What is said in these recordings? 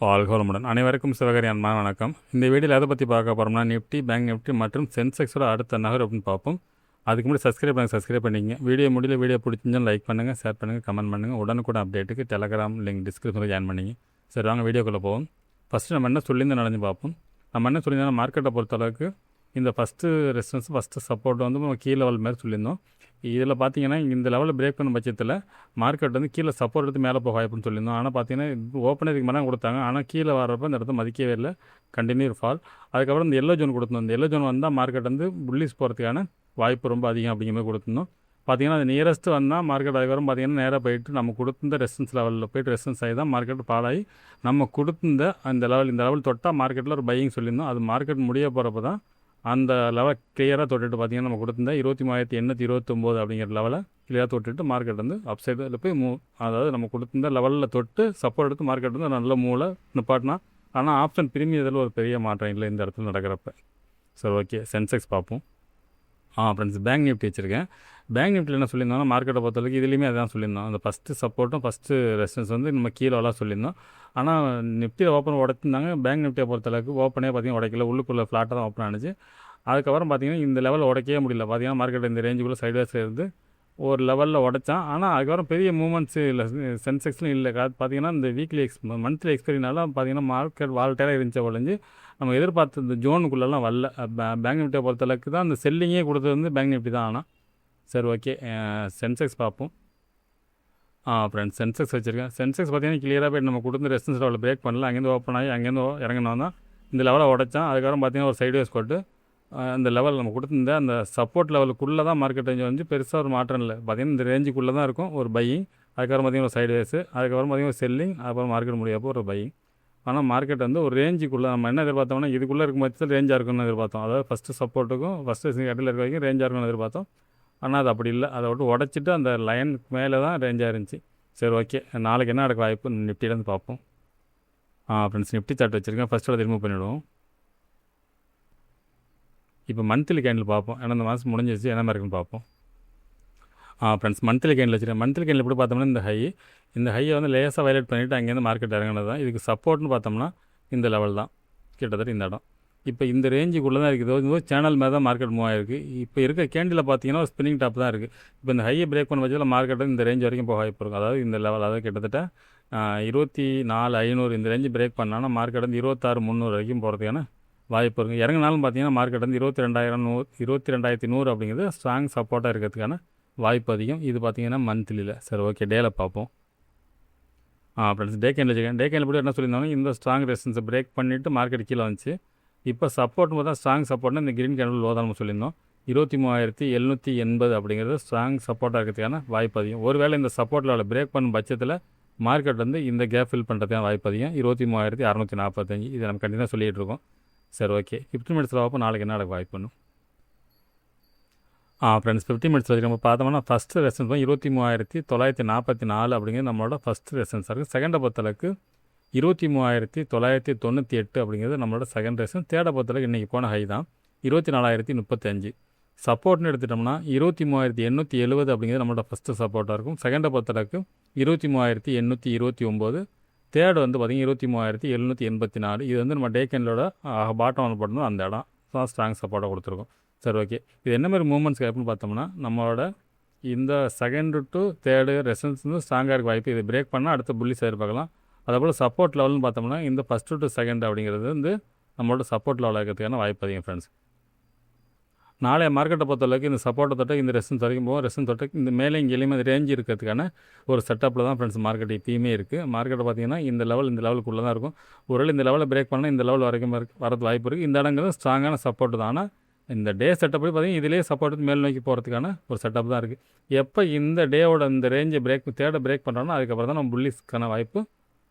வாழ்க வளமுடன். அனைவருக்கும் சிவகரி அன்பான வணக்கம். இந்த வீடியோவில் எதை பற்றி பார்க்க போகிறோம்னா, நிஃப்டி, பேங்க் நிஃப்டி மற்றும் சென்செக்ஸோட அடுத்த நகர் அப்படின்னு பார்ப்போம். அதுக்கு முன்னாடி சப்ஸ்கிரைப் பண்ணிக்கங்க. வீடியோ முடியல வீடியோ பிடிச்சிருந்தாலும் லைக் பண்ணுங்கள், ஷேர் பண்ணுங்கள், கமெண்ட் பண்ணுங்கள். உடனுக்குடன் அப்டேட்டுக்கு டெலகிராம் லிங்க் டிஸ்கிரிப்ஷனில் ஜாயின் பண்ணிங்க. சரி, வாங்க வீடியோக்குள்ளே போவோம். ஃபஸ்ட்டு நம்ம என்ன சொல்லியிருந்து நடந்து பார்ப்போம். நம்ம என்ன சொல்லியிருந்தோம், மார்க்கெட்டை பொறுத்தளவுக்கு இந்த ஃபஸ்ட்டு ரெசிஸ்டன்ஸ் ஃபஸ்ட்டு சப்போர்ட் வந்து நம்ம கீழே லெவல் மாதிரி சொல்லியிருந்தோம். இதில் பார்த்தீங்கன்னா இந்த லெவலில் பிரேக் பண்ண பட்சத்தில் மார்க்கெட் வந்து கீழே சப்போர்ட் எடுத்து மேலே போக வாய்ப்புன்னு சொல்லியிருந்தோம். ஆனால் பார்த்தீங்கன்னா ஓப்பன் இதுக்கு மேலே கொடுத்தாங்க. ஆனால் கீழே வரப்போ இந்த இடத்த மதிக்கவே இல்லை, கண்டினியூ ஃபால். அதுக்கப்புறம் இந்த எல்லோ ஜோன் கொடுத்துருந்தோம். இந்த எல்லோ ஜோன் வந்தால் மார்க்கெட் வந்து புல்லிஸ் போகிறதுக்கான வாய்ப்பு ரொம்ப அதிகம் அப்படிங்கிற மாதிரி கொடுத்துருந்தோம். பார்த்தீங்கன்னா அது நியரஸ்ட்டு வந்தால் மார்க்கெட் அதுக்கப்புறம் பார்த்தீங்கன்னா நேராக போயிட்டு நம்ம கொடுத்துருந்த ரெசிஸ்டன்ஸ் லெவலில் போய்ட்டு ரெசிஸ்டன்ஸ் ஆகி தான் மார்க்கெட் பாலாகி நம்ம கொடுத்துருந்த அந்த லெவல் இந்த லெவல் தொட்டால் மார்க்கெட்டில் ஒரு பையிங் சொல்லியிருந்தோம். அது மார்க்கெட் முடிய போகிறப்ப தான் அந்த லெவல் கிளியராக தொட்டுட்டு பார்த்தீங்கன்னா நம்ம கொடுத்துருந்தா 23,829 அப்படிங்கிற லெவலை கிளியராக தொட்டுட்டு மார்க்கெட் வந்து அப்சைடில் போய் அதாவது நம்ம கொடுத்துருந்த லெவலில் தொட்டு சப்போர்ட் எடுத்து மார்க்கெட் வந்து நல்ல மூவில் நிப்பாட்டினா. ஆனால் ஆப்ஷன் பிரீமியத்தில் ஒரு பெரிய மாற்றம் இல்லை இந்த இடத்துல நடக்கிறப்ப. சரி, ஓகே, சென்செக்ஸ் பார்ப்போம். ஃப்ரெண்ட்ஸ், பேங்க் நிஃப்டி வச்சுருக்கேன். பேங்க் நிஃப்டியில் என்ன சொல்லியிருந்தோம்னா, மார்க்கெட்டை பொறுத்தவரைக்கும் இதுலேயுமே அதான் சொல்லியிருந்தோம். அந்த ஃபஸ்ட்டு சப்போர்ட்டும் ஃபஸ்ட்டு ரெசிஸ்டன்ஸ் வந்து நம்ம கீழெல்லாம் சொல்லியிருந்தோம். ஆனால் நிஃப்டியில் ஓப்பன் உடைச்சிருந்தாங்க. பேங்க் நிஃப்டியை பொறுத்தளவுக்கு ஓப்பனே பார்த்தீங்கன்னா உடைக்கல, உள்ளுக்குள்ளே ஃப்ளாட்டாக தான் ஓப்பன் ஆனிச்சு. அதுக்கப்புறம் பார்த்தீங்கன்னா இந்த லெவலில் உடைக்கவே முடியல. பார்த்தீங்கன்னா மார்க்கெட் இந்த ரேஞ்சுக்குள்ளே சைட்வேஸில் இருந்து ஒரு லெவலில் உடைச்சான். ஆனால் அதுக்கப்புறம் பெரிய மூவ்மெண்ட்ஸு இல்லை, சென்செக்ஸ்லையும் இல்லை. பார்த்தீங்கன்னா இந்த வீக்லி மந்த்லி எக்ஸ்பெரினால பார்த்தீங்கன்னா மார்க்கெட் வால்டேராக இருந்துச்சு ஒழிஞ்சு நம்ம எதிர்பார்த்த இந்த ஜோனுக்குள்ளெல்லாம் வரல. பேங்க் நிஃப்டியை பொறுத்தளவுக்கு தான் அந்த செல்லிங்கே கொடுத்தது வந்து பேங்க் நிஃப்டி தான். ஆனால் சரி, ஓகே, சென்செக்ஸ் பார்ப்போம். ஃப்ரெண்ட்ஸ், சென்செக்ஸ் வச்சுருக்கேன். சென்செக்ஸ் பார்த்தீங்கன்னா கிளியராக போய்ட்டு நம்ம கொடுத்து ரெசிஸ்டன்ஸ் லெவலில் பிரேக் பண்ணல. அங்கேருந்து ஓப்பன் ஆகி அங்கேருந்து இறங்கினோம் தான் இந்த லெவலை உடைச்சான். அதுக்கப்புறம் பார்த்தீங்கன்னா ஒரு சைட்வேஸ் போட்டு அந்த லெவல் நம்ம கொடுத்துருந்த அந்த சப்போர்ட் லெவலுக்குள்ளே தான் மார்க்கெட் ரேஞ்ச் வந்து பெருசாக ஒரு மாற்றம் இல்லை. பார்த்தீங்கன்னா இந்த ரேஞ்சுக்குள்ளே தான் இருக்கும் ஒரு பையிங். அதுக்கப்புறம் பார்த்தீங்கன்னா ஒரு சைட்வேஸு, அதுக்கப்புறம் பார்த்தீங்கன்னா ஒரு செல்லிங், அதுக்கப்புறம் மார்க்கெட் முடியப்போ ஒரு பையிங். ஆனால் மார்க்கெட் வந்து ஒரு ரேஞ்சுக்குள்ளே நம்ம என்ன எதிர்பார்த்தோம்னா இதுக்குள்ளே இருக்கும் பட்சத்தில் ரேஞ்சாக இருக்கும்னு எதிர்பார்த்தோம். அதாவது ஃபஸ்ட்டு சப்போர்ட்டுக்கும் ஃபஸ்ட்டு இடையில இருக்க வரைக்கும் ரேஞ்சாக இருக்கும்னு எதிர்பார்த்தோம். ஆனால் அது அப்படி இல்லை. அதை விட்டு உடச்சிட்டு அந்த லைனுக்கு மேலே தான் ரேஞ்சாக இருந்துச்சு. சரி, ஓகே, நாளைக்கு என்ன நடக்க வாய்ப்பு நிஃப்டியிலேருந்து பார்ப்போம். ஃப்ரெண்ட்ஸ், நிஃப்டி சார்ட் வச்சுருக்கேன். ஃபஸ்ட்டோட ரிமூவ் பண்ணிவிடுவோம். இப்போ மந்த்லி கேண்டில் பார்ப்போம். ஏன்னா இந்த மாதம் முடிஞ்சிச்சு, என்ன மாதிரி இருக்குன்னு பார்ப்போம். ஃப்ரெண்ட்ஸ், மந்த்லி கேண்டில் வச்சுருக்கேன். மந்த்லி கேண்டில் எப்படி பார்த்தோம்னா இந்த ஹையை வந்து லேசாக வயலேட் பண்ணிவிட்டு அங்கேருந்து மார்க்கெட் இறங்கினது தான். இதுக்கு சப்போர்ட்னு பார்த்தோம்னா இந்த லெவல் தான், கிட்டத்தட்ட இந்த இடம். இப்போ இந்த ரேஞ்சுக்குள்ளே தான் இருக்குது. இது சேனல் மேலே தான் மார்க்கெட் மூவ் ஆகிருக்கு. இப்போ இருக்க கேண்டில் பார்த்தீங்கன்னா ஒரு ஸ்பின்னிங் டாப் தான் இருக்குது. இப்போ இந்த ஹையை பிரேக் பண்ண வச்சதில் மார்க்கெட் இந்த ரேஞ்ச் வரைக்கும் போக வாய்ப்பு இருக்கும். அதாவது இந்த லெவல், அதாவது கிட்டத்தட்ட 24,500 இந்த ரேஞ்சு பிரேக் பண்ணாங்கன்னா மார்க்கெட் வந்து 26,300 வரைக்கும் போகிறதுக்கான வாய்ப்பு இருக்குது. இறங்கினாலும் பார்த்தீங்கன்னா மார்க்கெட் வந்து 22,100 அப்படிங்கிறது ஸ்ட்ராங் சப்போர்ட்டாக இருக்கிறதுக்கான வாய்ப்பு அதிகம். இது பார்த்தீங்கன்னா மந்த்லியில். சரி, ஓகே, டேல பார்ப்போம். ஃப்ரெண்ட்ஸ், டே கேண்டில் வச்சுக்கேன். டே கேண்டில் போட்டு என்ன சொல்லியிருந்தாலும் இந்த ஸ்ட்ராங் ரெசிஸ்டன்ஸை பிரேக் பண்ணிவிட்டு மார்க்கெட் கீழே வந்துச்சு. இப்போ சப்போர்ட்னு பார்த்தா ஸ்ட்ராங் சப்போர்ட்னா இந்த கிரீன் கேண்டில் லோ தான் நம்ம சொல்லியிருந்தோம். 23,780 அப்படிங்கிறது ஸ்ட்ராங் சப்போர்ட்டாக இருக்கிறதுக்கான வாய்ப்பு அதிகம். ஒருவேளை இந்த சப்போர்ட் லெவலில் பிரேக் பண்ணும் பட்சத்தில் மார்க்கெட் வந்து இந்த கேப் ஃபில் பண்ணுறதுக்கான வாய்ப்பு அதிகம். 23,645 இதை நம்ம கண்டிப்பாக சொல்லிகிட்டு இருக்கோம். சரி, ஓகே, 15 மினிட்ஸில் பார்ப்போம் நாளைக்கு என்ன நடக்க வாய்ப்பு பண்ணும். ஃப்ரெண்ட்ஸ், 15 மினிட்ஸில் நம்ம பார்த்தோம்னா ஃபஸ்ட்டு ரெசன்ஸ் 23,944 அப்படிங்கிறது நம்மளோட ஃபஸ்ட்டு ரெசன்ஸாக இருக்குது. செகண்டை பொறுத்தளவுக்கு 23,998 அப்படிங்கிறது நம்மளோட செகண்ட் ரெசன்ஸ். தேர்டை பொறுத்தளவுக்கு இன்றைக்கி போன ஹை தான் 24,035. சப்போர்ட்னு எடுத்துட்டோம்னா 23,870 அப்படிங்கிறது நம்மளோட ஃபஸ்ட்டு சப்போர்ட்டாக இருக்கும். செகண்டை பொறுத்தளவுக்கு 23,829. தேர்டு வந்து பார்த்திங்கன்னா 23,784. இது வந்து நம்ம டே கேண்டலோட பாட்டம் வந்து போட்டோம்னா அந்த இடம் தான் ஸ்ட்ராங் சப்போர்ட்டாக கொடுத்துருக்கோம். சரி, ஓகே, இது என்ன மாதிரி மூவ்மெண்ட்ஸ் கேட்புன்னு பார்த்தோம்னா நம்மளோட இந்த செகண்டு டு தேர்டு ரெசன்ஸ் வந்து ஸ்ட்ராங்காக இருக்க வாய்ப்பு. இது பிரேக் பண்ணால் அடுத்த புள்ளி சைடு பார்க்கலாம். அதேபோல் சப்போர்ட் லெவல்னு பார்த்தோம்னா இந்த ஃபஸ்ட்டு டு செகண்ட் அப்படிங்கிறது வந்து நம்மளோட சப்போர்ட் லெவலில் இருக்கிறதுக்கான வாய்ப்பு அதிகம். ஃப்ரெண்ட்ஸ், நாளைய மார்க்கெட்டை பொறுத்தளவுக்கு இந்த சப்போர்ட்டை தொட்ட இந்த ரெசன்ஸ் வரைக்கும் போகும். ரெசன்ஸ் தொட்ட இந்த மேலே இங்கேயுமே ரேஞ்ச் இருக்கிறதுக்கான ஒரு செட்டப்பில் தான் ஃப்ரெண்ட்ஸ் மார்க்கெட் இப்பயுமே இருக்குது. மார்க்கெட்டை பார்த்தீங்கன்னா இந்த லெவலுக்குள்ளே தான் இருக்கும். ஒருவேளை இந்த லெவலில் பிரேக் பண்ணால் இந்த லெவல் வரைக்கும் வரது வாய்ப்பு இருக்குது. இந்த இடங்கிறது ஸ்ட்ராங்கான சப்போர்ட் தான். ஆனால் இந்த டே செட்டப் பார்த்தீங்கன்னா இதிலே சப்போர்ட் மேல் நோக்கி போகிறதுக்கான ஒரு செட்டப் தான் இருக்குது. எப்போ இந்த டேவோட இந்த ரேஞ்சை தேர்டை பிரேக் பண்ணுறோன்னா அதுக்கப்புறம் தான் நம்ம புல்லிஸ்க்கான வாய்ப்பு,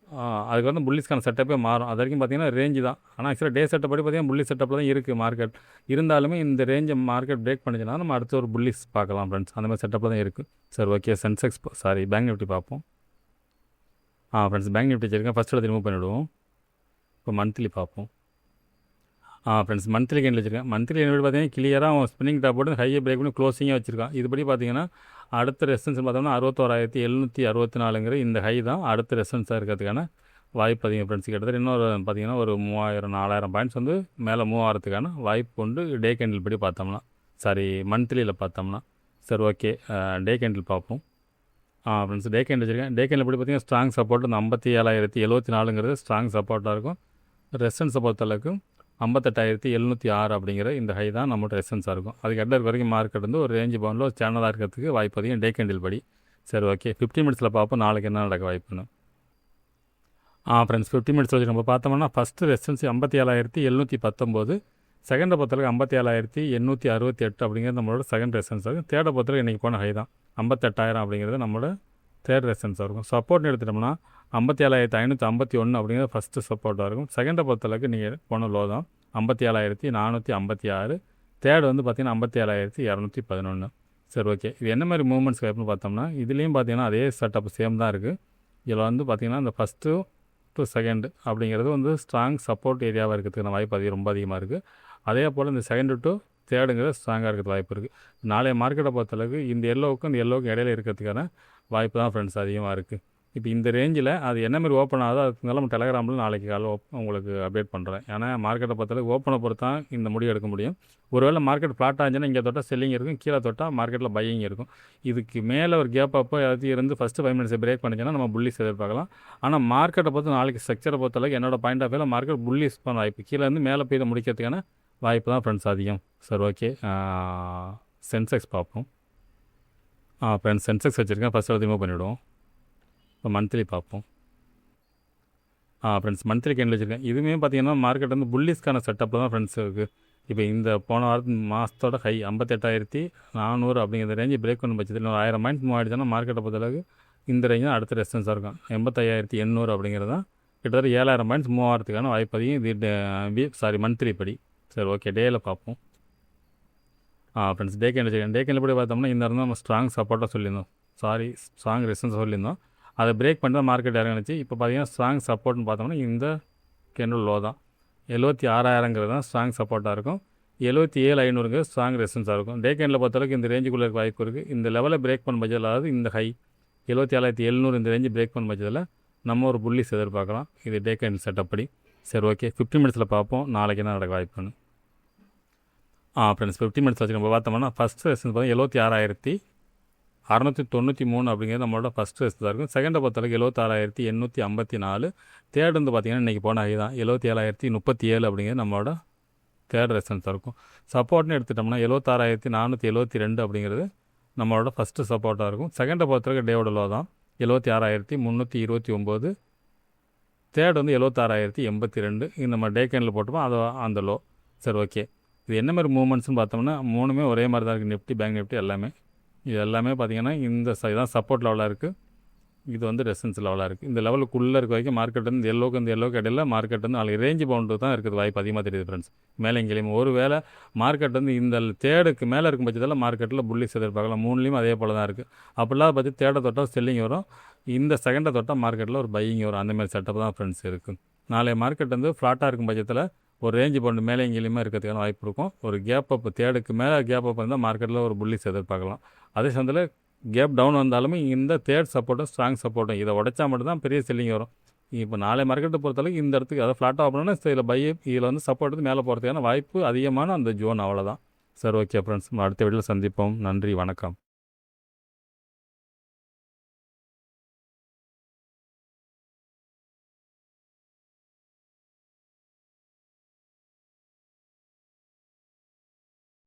அதுக்கு வந்து புல்லிஸ்க்கான செட்டப்பே மாறும். அது வரைக்கும் பார்த்தீங்கன்னா ரேஞ்சு தான். ஆனால் ஆக்சுவலாக டே செட்டப் படி பார்த்தீங்கன்னா புல்லிஸ் செட்டப்பில் தான் இருக்குது மார்க்கெட். இருந்தாலுமே இந்த ரேஞ்சை மார்க்கெட் பிரேக் பண்ணிச்சுன்னா நம்ம அடுத்த ஒரு புல்லிஸ் பார்க்கலாம் ஃப்ரெண்ட்ஸ். அந்த மாதிரி செட்டப்பில் தான் இருக்குது. சரி, ஓகே, பேங்க் நிஃப்டி பார்ப்போம். ஃப்ரெண்ட்ஸ், பேங்க் நிஃப்டி வச்சுருக்கேன். ஃபஸ்ட்டு ரிமூவ் பண்ணிவிடுவோம். இப்போ மந்த்லி பார்ப்போம். ஃப்ரெண்ட்ஸ், மந்த்லி கேண்டில் வச்சுருக்கேன். மந்த்லி கேண்டில் பார்த்தீங்கன்னா கிளியராக ஸ்பின்னிங் டாப் போட்டு ஹையை பிரேக் பண்ணி க்ளோசிங்காக வச்சுருக்கான். இதுபடி பார்த்தீங்கன்னா அடுத்த ரெசன்ஸ் பார்த்தோம்னா 61,764 இந்த ஹை தான் அடுத்த ரெசன்ஸாக இருக்கிறதுக்கான வாய்ப்பு அதிகம் ஃப்ரெண்ட்ஸ். கிட்டத்தட்ட இன்னொரு பார்த்தீங்கன்னா ஒரு 3000 4000 பாயிண்ட்ஸ் வந்து மேலே மூவ் ஆகிறதுக்கான வாய்ப்பு உண்டு டே கேண்டில் படி பார்த்தோம்னா. சாரி, மந்த்லியில் பார்த்தோம்னா. சரி, ஓகே. டே கேண்டில் பார்ப்போம். ஃப்ரெண்ட்ஸ், டே கேண்டில் வச்சுருக்கேன். டே கேண்டில் படி பார்த்தீங்கன்னா ஸ்ட்ராங் சப்போர்ட் இந்த 57,074ங்கிறது ஸ்ட்ராங் சப்போர்ட்டாக இருக்கும். ரெசன்ஸை பொறுத்தளவுக்கு 58,706 அப்படிங்கிற இந்த ஹை தான் நம்மளோட ரெசன்ஸாக இருக்கும். அதுக்கு இடம் இருக்க வரைக்கும் மார்க்கெட் வந்து ஒரு ரேஞ்சு பவுண்டில் ஒரு சேனலாக இருக்கிறதுக்கு வாய்ப்பு அதிகம் டே கேண்டில் படி. சரி, ஓகே. 50 மினிட்ஸில் பார்ப்போம் நாளைக்கு என்ன நடக்க வாய்ப்புன்னு. ஃப்ரெண்ட்ஸ், 50 மினிட்ஸ் வச்சு நம்ம பார்த்தோம்னா ஃபஸ்ட்டு ரெசன்ஸ் 57,719, செகண்டை பொறுத்தளவுக்கு 57,868 அப்படிங்கிறது நம்மளோட செகண்ட் ரெசன்ஸ் இருக்கும். தேர்டை பொறுத்தளவுக்கு இன்றைக்கி போன ஹை தான் 58,000 அப்படிங்கிறது நம்மளோட தேர்ட் ரெசன்ஸாக இருக்கும். சப்போர்ட்னு எடுத்துட்டோம்னா 57,551 அப்படிங்கிறது ஃபஸ்ட்டு சப்போர்ட்டாக இருக்கும். செகண்டை பொறுத்தளவுக்கு நீங்கள் போன லோ தான் 57,456. தேர்டு வந்து பார்த்திங்கன்னா 57,211. சரி, ஓகே. இது என்ன மாதிரி மூவ்மெண்ட்ஸ் வாய்ப்புன்னு பார்த்தோம்னா இதுலேயும் பார்த்தீங்கன்னா அதே செட்டப் சேம் தான் இருக்குது. இதில் வந்து பார்த்திங்கன்னா இந்த ஃபஸ்ட்டு டு செகண்டு அப்படிங்கிறது வந்து ஸ்ட்ராங் சப்போர்ட் ஏரியாவாக இருக்கிறதுக்கான வாய்ப்பு ரொம்ப அதிகமாக இருக்குது. அதே போல் இந்த செகண்டு டு தேர்டுங்கிறது ஸ்ட்ராங்காக இருக்கிறது வாய்ப்பு இருக்குது. நாளைய மார்க்கெட்டை பொறுத்தளவுக்கு இந்த எல்லோவுக்கும் இந்த எல்லோவுக்கும் இடையில இருக்கிறதுக்கான வாய்ப்பு தான் ஃப்ரெண்ட்ஸ் அதிகமாக இருக்குது. இப்போ இந்த ரேஞ்சில் அது என்ன மாதிரி ஓப்பன் ஆகுதோ அதுக்கு நம்ம டெலகிராமில் நாளைக்கு காலைல உங்களுக்கு அப்டேட் பண்ணுறேன். ஏன்னா மார்க்கெட்டை பொறுத்தளவுக்கு ஓப்பனை பொறுத்து தான் இந்த முடிவு எடுக்க முடியும். ஒருவேளை மார்க்கெட் ஃப்ளாட் ஆச்சுன்னா இங்கே தொட்டால் செல்லிங் இருக்கும், கீழே தொட்டால் மார்க்கெட்டில் பையிங் இருக்கும். இதுக்கு மேலே ஒரு கேப் அப்போ ஏதாவது இருந்து ஃபஸ்ட்டு 5 மினிட்ஸை பிரேக் பண்ணிச்சுன்னா நம்ம புல்லிஸ் எதிர்பார்க்கலாம். ஆனால் மார்க்கெட்டை பொறுத்து நாளைக்கு ஸ்ட்ரக்சரை பொறுத்தளவுக்கு என்னோட பாயிண்ட் ஆஃப் வியூவில் மார்க்கெட் புல்லிஸ் பண்ண வாய்ப்பு கீழே இருந்து மேலே போய் இதை முடிக்கிறதுக்கான வாய்ப்பு தான் ஃப்ரெண்ட்ஸ் அதிகம். சரி, ஓகே. சென்செக்ஸ் பார்ப்போம். ஃப்ரெண்ட்ஸ், சென்செக்ஸ் வச்சுருக்கேன். ஃபஸ்ட்டு ரிமூவ் பண்ணிவிடுவோம். இப்போ மந்த்லி பார்ப்போம். ஃப்ரெண்ட்ஸ், மந்த்லி கேண்டில் வச்சுருக்கேன். இதுவுமே பார்த்தீங்கன்னா மார்க்கெட் வந்து புல்லிஸ்க்கான செட்டப்பில் தான் ஃப்ரெண்ட்ஸ் இருக்குது. இப்போ இந்த போன மாதத்தோட ஹை 58,400 அப்படிங்கிற ரேஞ்சு பிரேக் பண்ண பட்சத்தில் ஒரு 1000 பாயிண்ட்ஸ் மூவ் ஆகிடுச்சுன்னா மார்க்கெட்டை பொறுத்தளவுக்கு இந்த ரேஞ்சு தான் அடுத்த ரெஸ்டன்ஸாக இருக்கும். 85,800 அப்படிங்கிறது தான் கிட்டத்தட்ட 7000 பாயிண்ட்ஸ் மூவ் ஆகிறதுக்கான வாய்ப்பு அதிகம் இது மந்த்லி படி. சரி, ஓகே. டேயில் பார்ப்போம். ஃப்ரெண்ட்ஸ், டே கேண்டில் வச்சுருக்கேன். டே கேண்டில் படி பார்த்தோம்னா இந்த இருந்தால் நம்ம ஸ்ட்ராங் சப்போர்ட்டாக சொல்லியிருந்தோம். ஸ்ட்ராங் ரெசன்ஸ் சொல்லியிருந்தோம். அதை பிரேக் பண்ணி தான் மார்க்கெட் இறங்கிச்சு. இப்போ பார்த்தீங்கன்னா ஸ்ட்ராங் சப்போர்ட்னு பார்த்தோம்னா இந்த கேண்டில் லோ தான் 76,000ங்கிறது தான் ஸ்ட்ராங் சப்போர்ட்டாக இருக்கும். 77,500ங்கிறது ஸ்ட்ராங் ரெசன்ஸாக இருக்கும். டே கேண்டில் பொறுத்தளவுக்கு இந்த ரேஞ்சுக்குள்ளே இருக்க வாய்ப்பு இருக்குது. இந்த லெவலில் பிரேக் பண்ண பட்சத்தில், அதாவது இந்த ஹை 77,700 இந்த ரேஞ்சு பிரேக் பண்ண பட்சத்தில் நம்ம ஒரு புல்லிஸ் எதிர்பார்க்கலாம். இது டே கேண்டில் செட்டப் படி. சரி, ஓகே. 50 மினிட்ஸில் பார்ப்போம் நாளைக்கு என்ன நடக்க வாய்ப்புன்னு. ஃப்ரெண்ட்ஸ், 50 மினிட்ஸ் வச்சு நம்ம பார்த்தோம்னா ஃபஸ்ட்டு ரெசன்ஸ் பார்த்தா 76,693 அப்படிங்கிறது நம்மளோட ஃபஸ்ட் ரெசன்ஸாக இருக்கும். செகண்டை பொறுத்தளவுக்கு 76,854. தேர்டு வந்து பார்த்திங்கன்னா இன்றைக்கி போன ஹை தான் 77,037 அப்படிங்கிறது நம்மளோட தேர்ட் ரெசன்ஸாக இருக்கும். சப்போர்ட்னு எடுத்துட்டோம்னா 76,472 அப்படிங்கிறது நம்மளோட ஃபஸ்ட்டு சப்போர்ட்டாக இருக்கும். செகண்டை பொறுத்தளவுக்கு டேவோட லோ தான் 76,329. தேர்டு வந்து 76,082. இது நம்ம டே கேண்டில் போட்டுப்போம், அது அந்த லோ. சரி, ஓகே. இது என்ன மாதிரி மூவ்மெண்ட்ஸ்னு பார்த்தோம்னா மூணுமே ஒரே மாதிரி தான் இருக்குது. நிஃப்டி, பேங்க் நிஃப்டி எல்லாமே. இது எல்லாமே பார்த்திங்கன்னா இந்த தான் சப்போர்ட் லெவலாக இருக்குது. இது வந்து ரெசன்ஸ் லெவலாக இருக்குது. இந்த லெவலுக்குள்ளே இருக்க வரைக்கும் மார்க்கெட் வந்து இந்த எல்லோக்கு இடையில மார்க்கெட் வந்து நாளைக்கு ரேஞ்சு பவுண்டு தான் இருக்குது வாய்ப்பு அதிகமாக தெரியுது ஃப்ரெண்ட்ஸ். மேலே எங்கேயும் ஒரு வேளை மார்க்கெட் வந்து இந்த தேர்டுக்கு மேலே இருக்கும் பட்சத்தில் மார்க்கெட்டில் புல்லிஸ் எதிர்பார்க்கலாம். மூணுலேயும் அதே போல் தான் இருக்குது. அப்படிலாம் பார்த்து தேர்டை தொட்டால் செல்லிங் வரும், இந்த செகண்டை தொட்டால் மார்க்கெட்டில் ஒரு பையிங் வரும். அந்தமாதிரி செட்டப் தான் ஃப்ரெண்ட்ஸ் இருக்குது. நாளைய மார்க்கெட் வந்து ஃப்ளாட்டாக இருக்கும் பட்சத்தில் ஒரு ரேஞ்சு பவுண்டு மேலே எங்கேயுமே இருக்கிறதுக்கான வாய்ப்பு இருக்கும். ஒரு கேப் அப் தேர்டுக்கு மேலே கேப் அப் இருந்தால் மார்க்கெட்டில் ஒரு புல்லிஸ் எதிர்பார்க்கலாம். அதே சமயத்தில் கேப் டவுன் வந்தாலுமே இந்த தேர்ட் சப்போர்ட்டும் ஸ்ட்ராங் சப்போர்ட்டும் இதை உடைச்சா மட்டும்தான் பெரிய செல்லிங் வரும். இப்போ நாளை மார்க்கெட்டை பொறுத்தளவுக்கு இந்த இடத்துக்கு அதை ஃப்ளாட்டாக ஆகணும்னா இதில் வந்து சப்போர்ட் வந்து மேலே போகிறதுக்கான வாய்ப்பு அதிகமான அந்த ஜோன், அவ்வளோதான். சரி, ஓகே ஃப்ரெண்ட்ஸ், அடுத்த வீடியோவில் சந்திப்போம். நன்றி, வணக்கம்.